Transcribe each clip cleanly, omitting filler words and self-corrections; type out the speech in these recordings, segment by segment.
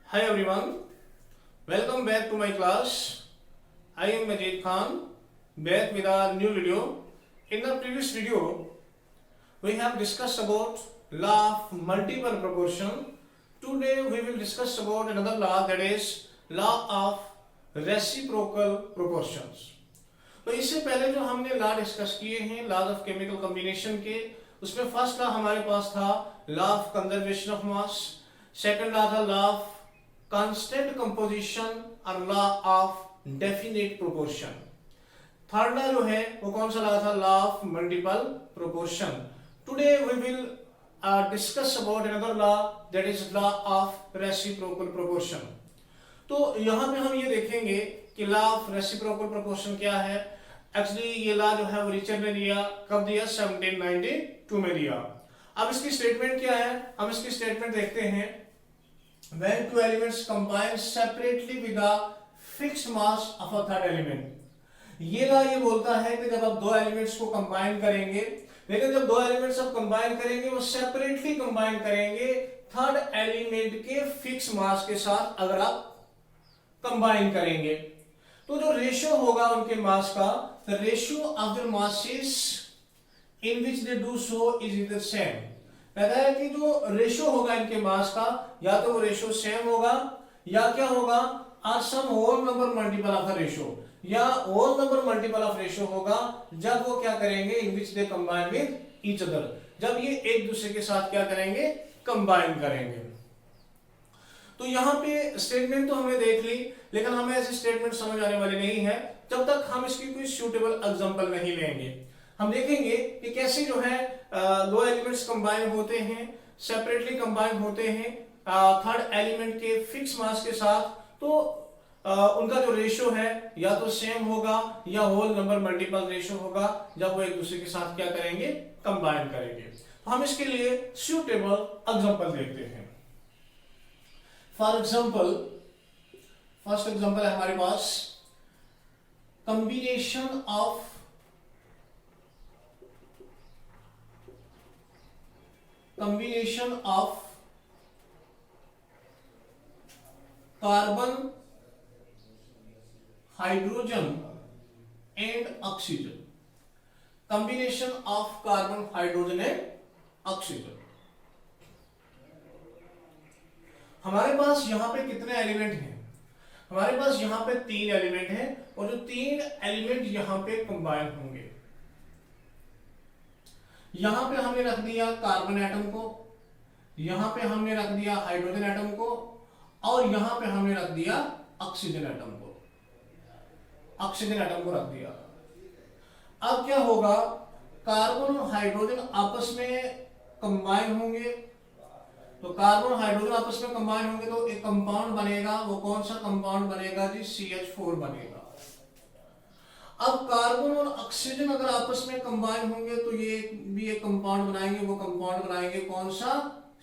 Hi everyone, welcome back to my class. I am Majid Khan, back with a new video. In the previous video, we have discussed about law of multiple proportion. Today we will discuss about another law, that is law of reciprocal proportions. तो इससे पहले जो हमने law discuss किए हैं laws of chemical combination के, उसमें first law हमारे पास था law of conservation of mass, second law था लॉ ऑफ कांस्टेंट कंपोजिशन और law of definite proportion. Third law जो है वो कौन सा लॉ था? Law of multiple proportion. Today we will discuss about another law, that is law of reciprocal proportion. तो यहां पे हम ये देखेंगे कि लॉ ऑफ रेसिप्रोकल प्रोपोर्शन क्या है। एक्चुअली ये लॉ जो है वो रिचर्ड ने दिया, कब दिया? 1792 में दिया। अब इसकी स्टेटमेंट क्या है, हम इसकी स्टेटमेंट देखते हैं। When two elements combine separately with a fixed mass of a third element, ये लॉ ये बोलता है कि जब आप दो एलिमेंट्स को कंबाइन करेंगे, लेकिन जब दो एलिमेंट्स आप कंबाइन करेंगे वो सेपरेटली कंबाइन करेंगे थर्ड एलिमेंट के फिक्स मास के साथ। अगर आप कंबाइन करेंगे तो जो रेशियो होगा उनके मास का, the ratio of their masses in which they do so is in the same. कहता है कि जो रेशियो होगा इनके मास का, या तो वो रेशियो सेम होगा या क्या होगा, are some whole number multiple of the ratio, या whole number multiple of ratio होगा जब वो क्या करेंगे, in which they combine with each other, जब ये एक दूसरे के साथ क्या करेंगे, कंबाइन करेंगे। तो यहाँ पे स्टेटमेंट तो हमने देख ली, लेकिन हमें ऐसी स्टेटमेंट समझ आने वाली नहीं है जब तक हम इसकी कोई सूटेबल एग्जांपल नहीं लेंगे। हम देखेंगे कि कैसे जो है दो एलिमेंट्स कंबाइन होते हैं, सेपरेटली कंबाइन होते हैं थर्ड एलिमेंट के फिक्स मास के साथ, तो उनका जो रेशियो है या तो सेम होगा या होल नंबर मल्टीपल रेशियो होगा जब वो एक दूसरे के साथ क्या करेंगे, कंबाइन करेंगे। तो हम इसके लिए सूटेबल एग्जांपल देखते हैं। फॉर एग्जांपल, फर्स्ट एग्जांपल है हमारे पास combination of carbon, hydrogen and oxygen. Combination of carbon, hydrogen and oxygen. हमारे पास यहां पे कितने एलिमेंट हैं? हमारे पास यहां पे 3 एलिमेंट हैं, और जो 3 एलिमेंट यहां पे कंबाइन होंगे, यहां पे हमने रख दिया कार्बन एटम को, यहां पे हमने रख दिया हाइड्रोजन एटम को, और यहां पे हमने रख दिया ऑक्सीजन एटम को, ऑक्सीजन एटम को रख दिया। अब क्या होगा, कार्बन और हाइड्रोजन आपस में कंबाइन होंगे, तो कार्बन और हाइड्रोजन आपस में कंबाइन होंगे तो एक कंपाउंड बनेगा। वो कौन सा कंपाउंड बनेगा जी? CH4 बनेगा। अब कार्बन और ऑक्सीजन अगर आपस में कंबाइन होंगे तो ये भी एक कंपाउंड बनाएंगे, वो कंपाउंड बनाएंगे कौन सा?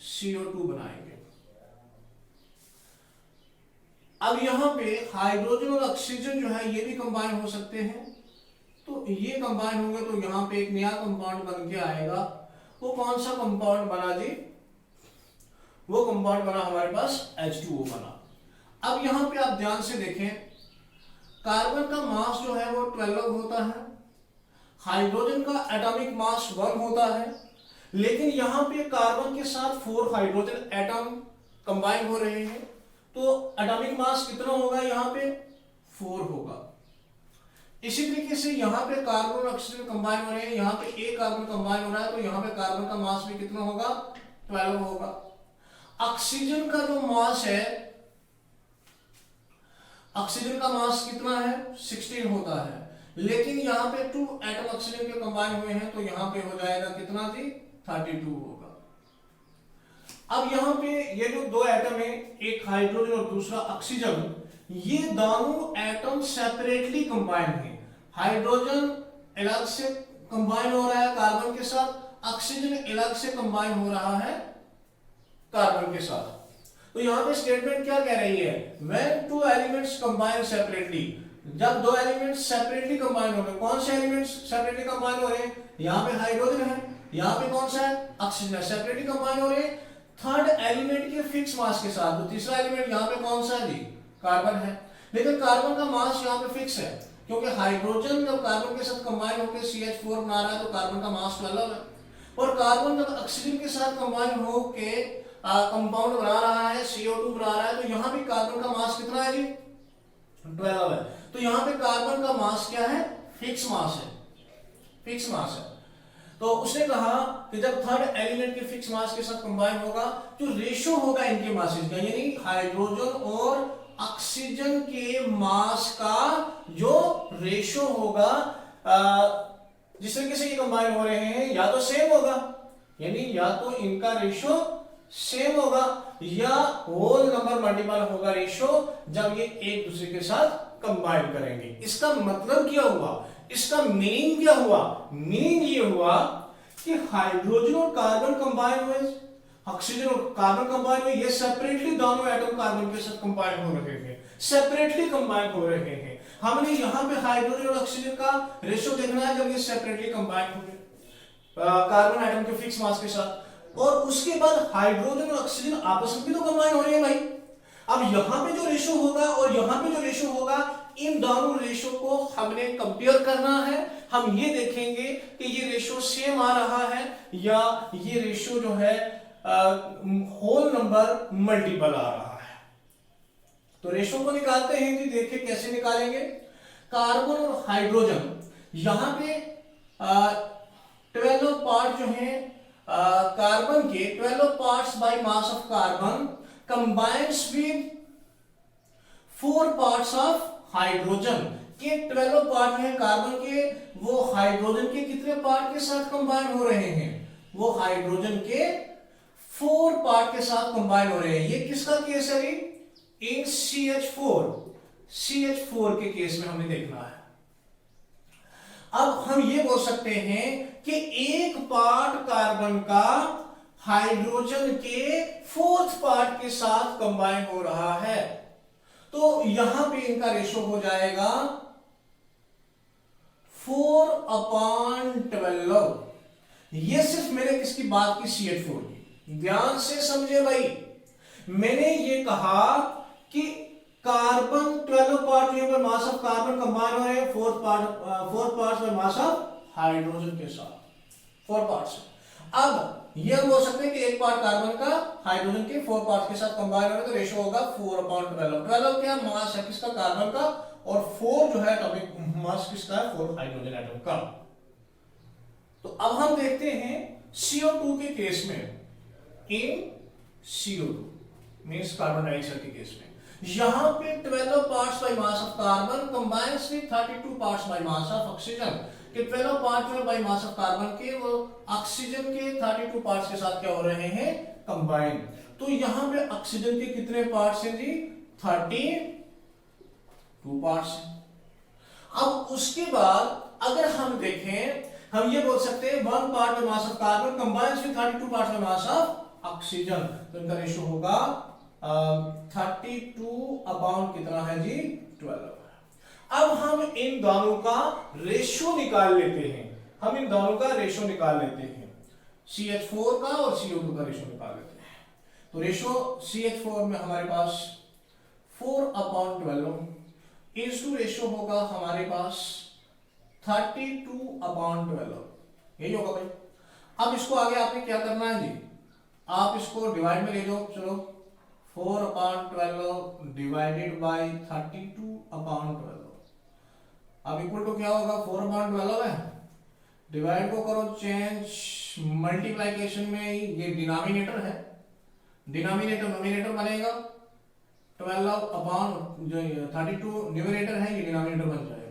CO2 बनाएंगे। अब यहां पे हाइड्रोजन और ऑक्सीजन जो है ये भी कंबाइन हो सकते हैं, तो ये कंबाइन होंगे तो यहां पे एक नया कंपाउंड बन के आएगा। वो कौन सा कंपाउंड बना जी? वो कंपाउंड बना हमारे पास H2O बना। अब यहां पे आप ध्यान से देखें, कार्बन का मास जो है वो 12 होता है, हाइड्रोजन का एटॉमिक मास 1 होता है, लेकिन यहां पे कार्बन के साथ 4 हाइड्रोजन एटम कंबाइन हो रहे हैं, तो एटॉमिक मास कितना होगा? यहां पे 4 होगा। इसी तरीके से यहां पे कार्बन और ऑक्सीजन कंबाइन हो रहे हैं, यहां पे एक कार्बन कंबाइन हो रहा है, तो यहां पे कार्बन का मास भी कितना होगा? 12 होगा। ऑक्सीजन का जो मास है, ऑक्सीजन का मास कितना है? 16 होता है, लेकिन यहां पे 2 एटम ऑक्सीजन के कंबाइन हुए हैं, तो यहां पे हो जाएगा कितना जी? 32 होगा। अब यहां पे ये जो 2 एटम है, एक हाइड्रोजन और दूसरा ऑक्सीजन, ये दोनों एटम सेपरेटली कंबाइन है। हाइड्रोजन अलग से कंबाइन हो रहा है कार्बन के साथ, ऑक्सीजन अलग से कंबाइन हो रहा है कार्बन के साथ। तो यहां पे स्टेटमेंट क्या कह रही है? When two elements combine separately, जब दो एलिमेंट्स सेपरेटली कंबाइन हो रहे हैं, कौन से एलिमेंट्स सेपरेटली कंबाइन हो रहे हैं? यहाँ पे हाइड्रोजन है, यहाँ पे कौन सा है? ऑक्सीजन है, सेपरेटली कंबाइन हो रहे हैं। थर्ड एलिमेंट के फिक्स मास के साथ, तो तीसरा एलिमेंट यहाँ पे कौन सा है जी, कार्बन है, लेकिन कार्बन का मास यहाँ पे फिक्स है, क्योंकि हाइड्रोजन जब कार्बन के साथ कंबाइन होकर CH4 बना रहा है तो कार्बन का मास 12 है, और कार्बन जब ऑक्सीजन के साथ कंबाइन होकर कंपाउंड बना रहा है, CO2 बना रहा है, तो यहाँ पे कार्बन का मास कितना है जी, 12 है। तो यहाँ पे कार्बन का मास क्या है, फिक्स मास है, फिक्स मास है। तो उसने कहा कि जब थर्ड एलिमेंट के फिक्स मास के साथ कंबाइन होगा, जो रेशो होगा इनके मासेस का, यानी हाइड्रोजन और ऑक्सीजन के मास का जो रेशो होगा, जिस तरीके से ये कंबाइन हो रहे हैं, या तो सेम होगा, यानी या तो इनका रेशो सेम होगा, या होल नंबर मल्टीपल होगा रेशो जब ये एक दूसरे के साथ कंबाइन करेंगे। इसका मतलब क्या हुआ, इसका मीनिंग क्या हुआ, मीनिंग ये हुआ कि हाइड्रोजन और कार्बन कंबाइन हुए, ऑक्सीजन और कार्बन कंबाइन हुए, ये सेपरेटली दोनों एटम कार्बन के साथ कंबाइन हो रहे हैं, सेपरेटली कंबाइन हो रहे हैं। हमने यहां पे हाइड्रोजन और ऑक्सीजन का रेशो देखना है जब ये सेपरेटली कंबाइन होंगे कार्बन एटम के फिक्स मास के साथ, और उसके बाद हाइड्रोजन और ऑक्सीजन आपस में भी तो कंबाइन हो रहे हैं भाई। अब यहां पे जो रेशो होगा और यहां पे जो रेशो होगा, इन दोनों रेशो को हमने कंपेयर करना है। हम ये देखेंगे कि ये रेशो सेम आ रहा है या ये रेशो जो है होल नंबर मल्टीपल आ रहा है। तो रेशो को निकालते हैं जी, देखिए कैसे निकालेंगे। कार्बन और हाइड्रोजन, यहां पे 12 पार्ट जो है कार्बन के, 12 parts by mass of carbon combines with 4 parts of hydrogen के 12 पार्ट हैं कार्बन के, वो हाइड्रोजन के कितने पार्ट के साथ कंबाइन हो रहे हैं, वो हाइड्रोजन के 4 पार्ट के साथ कंबाइन हो रहे हैं। ये किसका केस है, इन CH4 के केस में हमें देखना है। अब हम ये बोल सकते हैं कि एक पार्ट कार्बन का हाइड्रोजन के 4th पार्ट के साथ कंबाइन हो रहा है, तो यहां पे इनका रेशो हो जाएगा 4/12। ये सिर्फ मैंने किसकी बात की, CH4 की। ध्यान से समझे भाई, मैंने ये कहा कि कार्बन 12 पार्ट जो मास ऑफ कार्बन कंबाइन हो रहे हैं 4 parts by mass of hydrogen के साथ, 4 पार्ट्स। अब ये हम बोल सकते हैं कि एक पार्ट कार्बन का हाइड्रोजन के 4 पार्ट्स के साथ कंबाइन हो रहा है, तो रेशो होगा 4/12। 12 क्या मास है किसका, कार्बन का, और 4 जो है एटॉमिक मास किसका है, 4 हाइड्रोजन एटम का। तो अब हम देखते हैं CO2 के केस में, इन CO2 मींस कार्बन डाइऑक्साइड के केस में, यहां पे 12 parts by mass of carbon combines with 32 parts by mass of oxygen, कि 12 पार्ट जो है बाय मास ऑफ कार्बन के, वो ऑक्सीजन के 32 पार्ट्स के साथ क्या हो रहे हैं, कंबाइन। तो यहां पे ऑक्सीजन के कितने पार्ट्स हैं जी, 32 पार्ट्स हैं। अब उसके बाद अगर हम देखें, हम ये बोल सकते हैं 1 part by mass of carbon combines with 32 parts by mass of oxygen, तो इनका रेशो होगा 32 कितना है जी, 12। अब हम इन दोनों का रेशो निकाल लेते हैं, हम इन दोनों का रेशो निकाल लेते हैं, CH4 का और CO2 का रेशो निकाल लेते हैं। तो रेशो CH4 में हमारे पास 4/12 इज टू रेशो होगा हमारे पास 32/12, यही होगा भाई। अब इसको आगे आपने क्या करना है जी, आप इसको डिवाइड में ले लो, चलो 4/12 डिवाइडेड बाय 32/12, अब इक्वल टू क्या होगा, 4/12 है, डिवाइड को करो चेंज मल्टीप्लिकेशन में, ये डिनोमिनेटर है, डिनोमिनेटर नोमिनेटर बनेगा, 12 जो 32 न्यूमरेटर है, ये डिनोमिनेटर बन जाएगा।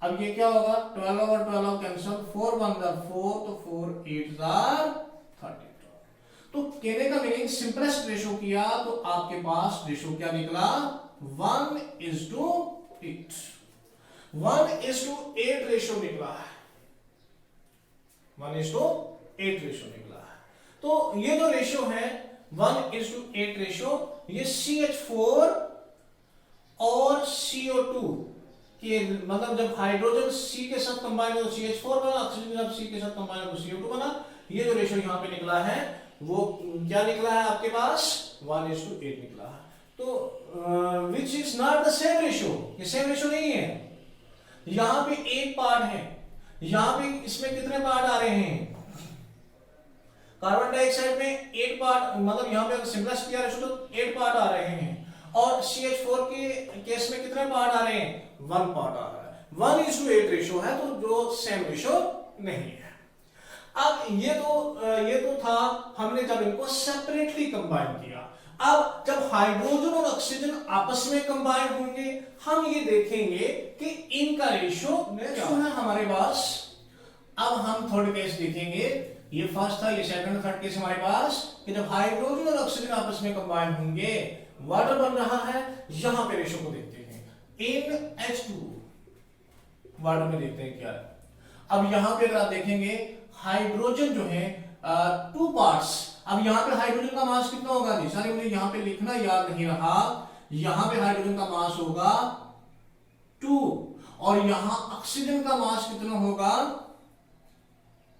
अब ये क्या होगा, 12 और 12 कैंसिल, 4 1 4, तो 4 8 32। तो कहने का मीनिंग सिंपलेस्ट रेशो किया तो आपके पास रेशो क्या निकला, 1:8, 1:8 रेशो निकला है, 1:8 रेशो निकला है। तो ये जो रेशो है 1:8 रेशो, ये CH4 और CO2 के, मतलब जब हाइड्रोजन C के साथ कंबाइन हो तो CH4 बना, ऑक्सीजन जब C के साथ कंबाइन हो तो CO2 बना, ये जो रेशो यहां पे निकला है वो क्या निकला है आपके पास 1:8 निकला है। तो which is not the same ratio, ये सेम रेशियो नहीं है। यहां पे 8 पार्ट है, यहां पे इसमें कितने पार्ट आ रहे हैं, कार्बन डाइऑक्साइड में 8 पार्ट, मतलब यहां पे अगर सिंपलेस्ट किया रेशियो तो 8 पार्ट आ रहे हैं, और CH4 के केस में कितने पार्ट आ रहे हैं, 1 पार्ट आ रहा है। 1:8 रेशियो है, तो जो सेम रेशियो नहीं है। अब ये तो था हमने जब इनको सेपरेटली कंबाइन किया। अब जब हाइड्रोजन और ऑक्सीजन आपस में कंबाइन होंगे, हम ये देखेंगे कि इनका रेशियो क्या है हमारे पास। अब हम थर्ड केस देखेंगे, ये फर्स्ट था, ये सेकंड और थर्ड केस हमारे पास, कि जब हाइड्रोजन और ऑक्सीजन आपस में कंबाइन होंगे, वाटर बन रहा है। यहां पे रेशियो को देखते हैं, NH2 वाटर में देखते हैं क्या है। अब यहां पे अगर आप देखेंगे हाइड्रोजन जो है 2 पार्ट्स। अब यहां पे हाइड्रोजन का मास कितना होगा जी, सारे मुझे यहां पे लिखना याद नहीं रहा। यहां पे हाइड्रोजन का मास होगा 2, और यहां ऑक्सीजन का मास कितना होगा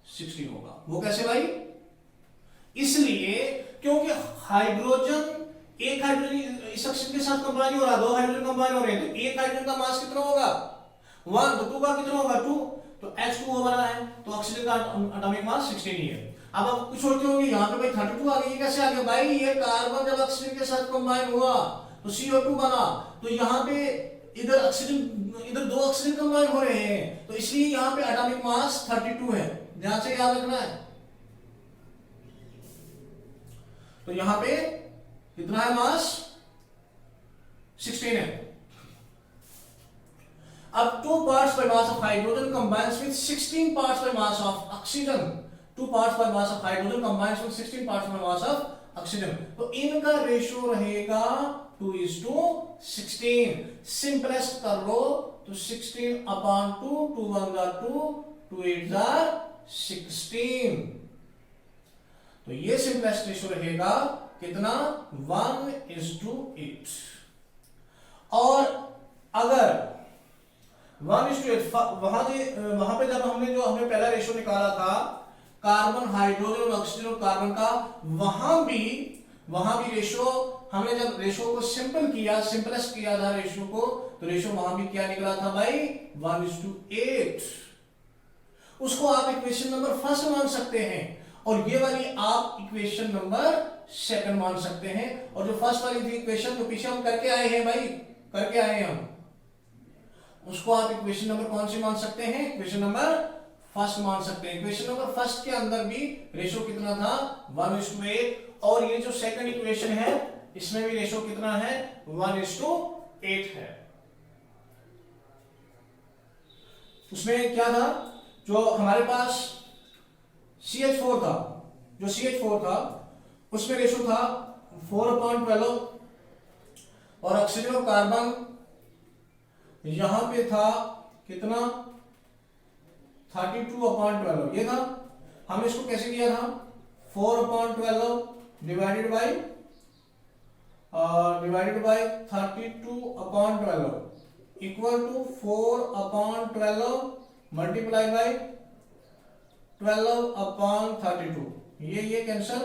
16 होगा। वो कैसे भाई, इसलिए क्योंकि हाइड्रोजन, एक हाइड्रोजन इस ऑक्सीजन के साथ कंबाइन हो रहा है, 2 हाइड्रोजन कंबाइन हो रहे हैं, तो एक हाइड्रोजन का मास कितना होगा 1, तो 2 का कितना होगा 2, तो H2O बना है, तो ऑक्सीजन का एटॉमिक मास 16 ही है। अब आप कुछ सोचते होंगे यहाँ पे भाई 32 आ गई, कैसे आ गया भाई, ये कार्बन जब ऑक्सीजन के साथ कंबाइन हुआ तो CO2 बना, तो यहाँ पे इधर ऑक्सीजन, इधर 2 ऑक्सीजन कंबाइन हो रहे हैं, तो इसलिए यहाँ पे एटॉमिक मास 32 है, ध्यान से याद रखना है। तो यहाँ पे कितना है मास 16 है। अब 2 parts by mass of hydrogen combines with 16 parts by mass of oxygen. 2 parts by mass of hydrogen combines with 16 parts by mass of oxygen. तो इनका रेशियो रहेगा 2:16। सिंपलेस्ट कर लो तो 16/2, 2 1 2, 2 8 16। तो ये सिंपलेस्ट रेशियो रहेगा कितना 1:8। और अगर 1:8 वहां पे जब हमने पहला रेशियो निकाला था कार्बन, हाइड्रोजन और ऑक्सीजन और कार्बन का, वहां भी रेशियो, हमने जब रेशियो को सिंपलेस्ट किया था रेशियो को, तो रेशियो वहां भी क्या निकला था भाई 1:8। उसको आप इक्वेशन नंबर फर्स्ट मान सकते हैं, और ये वाली आप इक्वेशन नंबर सेकंड मान सकते हैं। और जो फर्स्ट वाली थी इक्वेशन, जो पीछे हम करके आए हैं भाई, करके आए हैं हम, उसको आप इक्वेशन नंबर कौन सी मान सकते हैं, इक्वेशन नंबर फर्स्ट मान सकते हैं। इक्वेशन नंबर फर्स्ट के अंदर भी रेशियो कितना था 1:8, और ये जो सेकंड इक्वेशन है इसमें भी रेशियो कितना है 1:8 है। उसमें क्या था, जो हमारे पास CH4 था, उसमें रेशियो था 4/12, और ऑक्सीजन और कार्बन यहां पे था कितना 32/12, ये था। हमने इसको कैसे किया था 4/12 divided by 32/12 equal to 4/12 multiply by 12/32। ये कैंसल,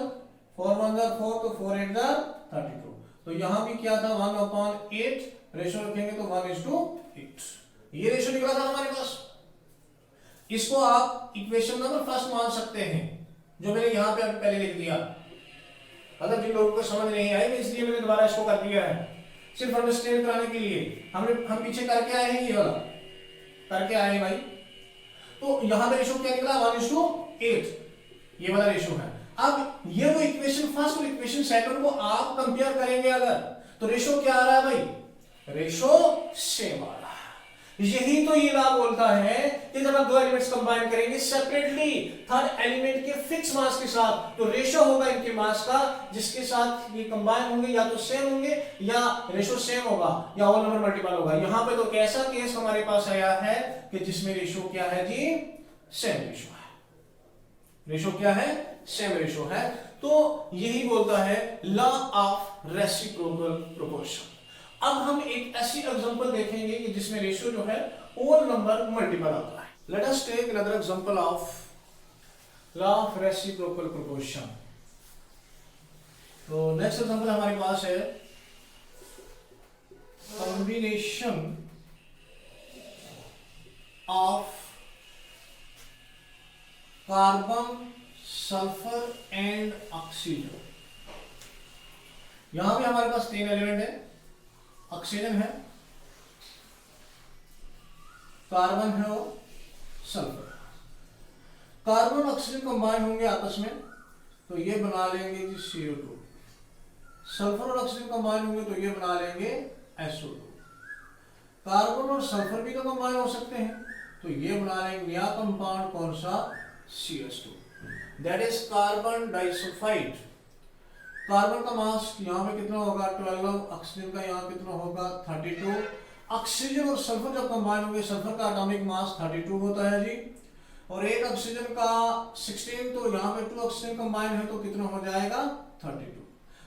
4 1 4, तो 4 8 32। तो यहां भी क्या था 1/8, रेशियो रखेंगे तो 1:8। ये रेशियो निकला था हमारे पास। इसको आप इक्वेशन नंबर फर्स्ट मान सकते हैं, जो मैंने यहां पे पहले लिख दिया। मतलब जिन लोगों को समझ नहीं आई, इसलिए मैंने दोबारा इसको कर दिया है, सिर्फ अंडरस्टैंड कराने के लिए। हम पीछे करके आए हैं, ये वाला करके आए हैं भाई। तो यहां पे रेशियो क्या निकला 1:8, ये वाला रेशियो है। अब ये वो इक्वेशन फर्स्ट और इक्वेशन सेकंड को आप कंपेयर करेंगे अगर, तो रेशियो क्या आ रहा है भाई, रेशियो सेम आ रहा है। यही तो ये लॉ बोलता है कि जब आप 2 एलिमेंट्स कंबाइन करेंगे सेपरेटली थर्ड एलिमेंट के फिक्स मास के साथ, तो रेशियो होगा इनके मास का जिसके साथ ये कंबाइन होंगे, या तो सेम होंगे या रेशियो सेम होगा या होल नंबर मल्टीपल होगा। यहां पे तो कैसा केस हमारे पास आया है कि जिसमें रेशियो क्या है जी, सेम रेशियो है। रेशियो क्या है, सेम रेशियो है। तो यही बोलता है लॉ ऑफ रेसिप्रोकल प्रोपोर्शन। अब हम एक ऐसी एग्जांपल देखेंगे कि जिसमें रेशियो जो है होल नंबर मल्टीपल आता है। Let us take another example of law of reciprocal proportion. तो नेक्स्ट एग्जांपल हमारे पास है combination of carbon, sulphur and oxygen. यहां भी हमारे पास 3 एलिमेंट है, ऑक्सीजन है, कार्बन है और सल्फर। कार्बन और ऑक्सीजन कंबाइन होंगे आपस में तो ये बना लेंगे जी CO2। सल्फर और ऑक्सीजन कंबाइन होंगे तो ये बना लेंगे SO2। कार्बन और सल्फर भी तो कंबाइन हो सकते हैं तो ये बना लेंगे नया कंपाउंड, कौन सा? CH2, that is carbon disulphide. Carbon का मास यहाँ पे कितना होगा? 12। ऑक्सीजन का यहाँ कितना होगा? 32। ऑक्सीजन और सल्फर जब कंबाइन होंगे, सल्फर का एटॉमिक मास 32 होता है जी, और एक ऑक्सीजन का 16, तो यहाँ पे 2 ऑक्सीजन कंबाइन है तो कितना हो जाएगा? 32।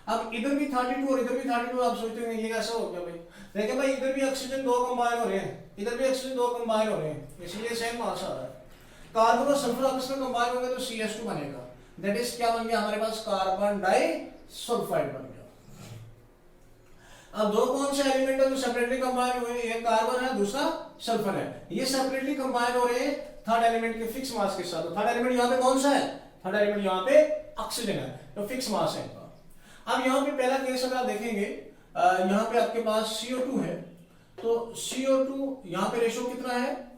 अब इधर भी 32 और इधर भी 32, आप सोचते हैं ये कैसा हो गया भाई? देखिए भाई, इधर भी ऑक्सीजन 2 कंबाइन हो रहे हैं, इधर भी ऑक्सीजन 2 कंबाइन हो रहे हैं, इसलिए सेम मास आ रहा है। कार्बन और सल्फर आपस में कंबाइन होंगे तो CH2 बनेगा, दैट इज क्या बन गया हमारे पास? कार्बन डाइसल्फाइड बन गया। अब दो कौन से एलिमेंट है जो सेपरेटली कंबाइन हुए? एक कार्बन है, दूसरा सल्फर है। ये सेपरेटली कंबाइन हो रहे हैं थर्ड एलिमेंट के फिक्स मास के साथ। थर्ड एलिमेंट यहाँ पे कौन सा है? थर्ड एलिमेंट यहाँ पे ऑक्सीजन है, तो फिक्स मास है इनका। अब यहाँ पे पहला केस अगर आप देखेंगे, यहाँ पे आपके पास CO2 है, तो CO2 यहाँ पे रेशो कितना है?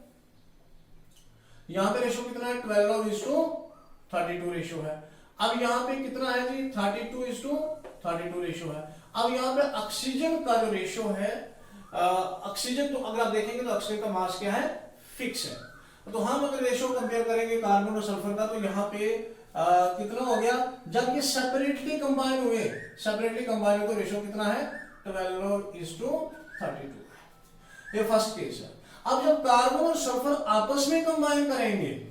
यहाँ पे रेशो कितना है? 12:32 रेशो है। अब यहाँ पे कितना है जी? 32:32 रेशो है। अब यहाँ पे ऑक्सीजन का जो रेशो है, ऑक्सीजन तो अगर आप देखेंगे तो ऑक्सीजन का मास क्या है? फिक्स है। तो हम अगर रेशो कंपेयर करेंगे कार्बन और सल्फर का, तो यहाँ पे कितना हो गया? जब ये सेपरेटली कंबाइन हुए, तो रेशो कितना है? 12:32। ये फर्स्ट केस है। अब जब कार्बन और सल्फर आपस में कंबाइन करेंगे,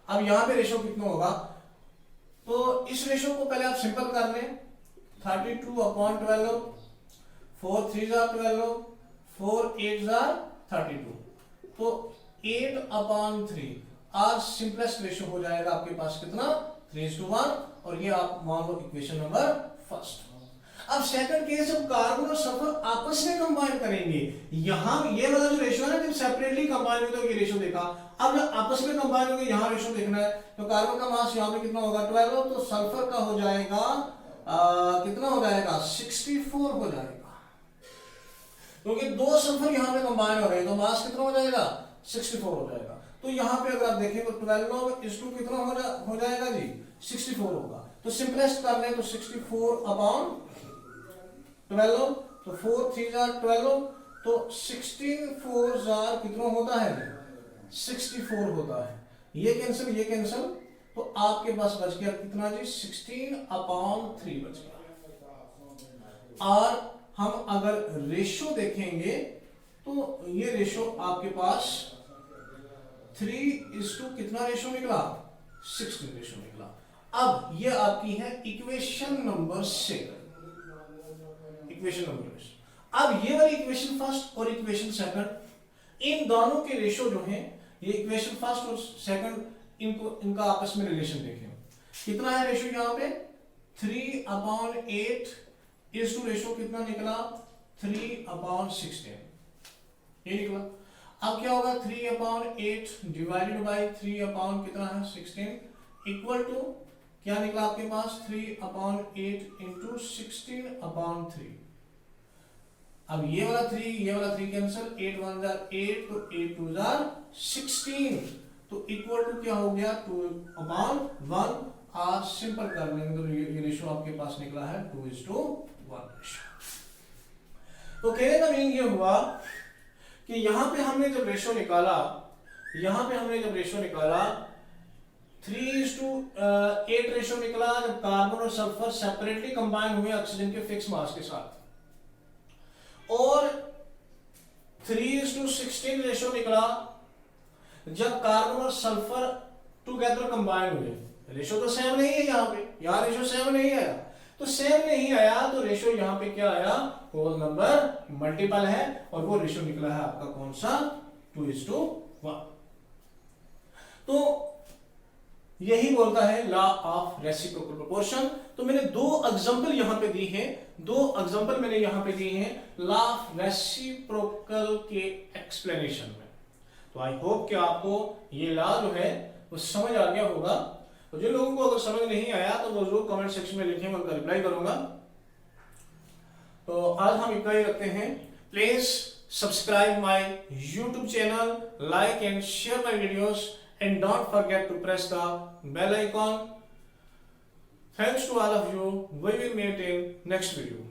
अब यहां पे रेशो कितना होगा? तो इस रेशो को पहले आप सिंपल कर लें, 32/12, 4 3 12, 4 8 32, तो 8/3 आज सिंपलेस्ट रेशो हो जाएगा आपके पास कितना? 3:1, और ये आप मान लो इक्वेशन नंबर फर्स्ट। अब सेकंड केस, जब कार्बन और सल्फर आपस में कंबाइन करेंगे, यहां ये वाला जो रेशो है ना, जब सेपरेटली कंबाइन हुए तो ये रेशो देखा, अब जब आपस में कंबाइन होंगे यहां रेशो देखना है, तो कार्बन का मास यहां पे कितना होगा? 12, तो सल्फर का हो जाएगा कितना हो जाएगा? 64 हो जाएगा, क्योंकि दो सल्फर यहां पे कंबाइन हो रहे हैं, तो मास कितना हो जाएगा? 64 हो जाएगा। तो यहां पे अगर आप देखें तो 12:2 कितना हो जाएगा जी? 64 होगा। तो सिंपलेस्ट कर लें तो 64/12, तो 4 3 12, तो 16 4 कितना होता है? 64 होता है। ये कैंसिल, तो आपके पास बच गया कितना जी? 16/3 बच गया। और हम अगर रेशो देखेंगे तो ये रेशो आपके पास 3:, कितना रेशो निकला? 16 रेशो निकला। अब ये आपकी है इक्वेशन नंबर 2। अब ये वाली इक्वेशन फर्स्ट और इक्वेशन सेकंड, इन दोनों के रेशो जो हैं, ये इक्वेशन फर्स्ट और सेकंड, इनका आपस में रिलेशन देखें। कितना है रेशो यहाँ पे? 3/8 रेशो कितना निकला? 3/16 ये निकला। अब क्या होगा? 3/8 डिवाइडेड बाई 3 कितना है? 16 इक्वल टू क्या निकला आपके पास? 3/8 इंटू 16/3। अब ये वाला 3 कैंसिल, 8 1 8, तो 8 2 16, तो इक्वल टू क्या हो गया? 2/1। आज सिंपल कर लेंगे तो ये रेशो आपके पास निकला है 2:1 रेशो। तो कहने का मीनिंग ये हुआ कि यहां पे हमने जब रेशो निकाला, 3:8 रेशो निकला जब कार्बन और सल्फर सेपरेटली कंबाइन हुए ऑक्सीजन के फिक्स मास के साथ, और 3:16 रेशो निकला जब कार्बन और सल्फर टुगेदर कंबाइन हुए। रेशो तो सेम नहीं है, यहाँ रेशो सेम नहीं आया, तो सेम नहीं आया तो रेशो यहाँ पे क्या आया? होल नंबर मल्टीपल है, और वो रेशो निकला है आपका कौन सा? 2:1। तो यही बोलता है लॉ ऑफ रेसिप्रोकल प्रोपोर्शन। तो मैंने दो एग्जांपल यहां पे दी हैं, लॉ ऑफ रेसिप्रोकल के एक्सप्लेनेशन में। तो आई होप कि आपको ये लॉ जो है वो समझ आ गया होगा। तो जिन लोगों को अगर समझ नहीं आया तो वो जरूर कमेंट सेक्शन में लिखें, मैं उनका रिप्लाई करूंगा। तो आज हम इतना ही रखते हैं। Please subscribe my YouTube channel, like and share my videos, and don't forget to press the bell icon. Thanks to all of you. We will meet in next video.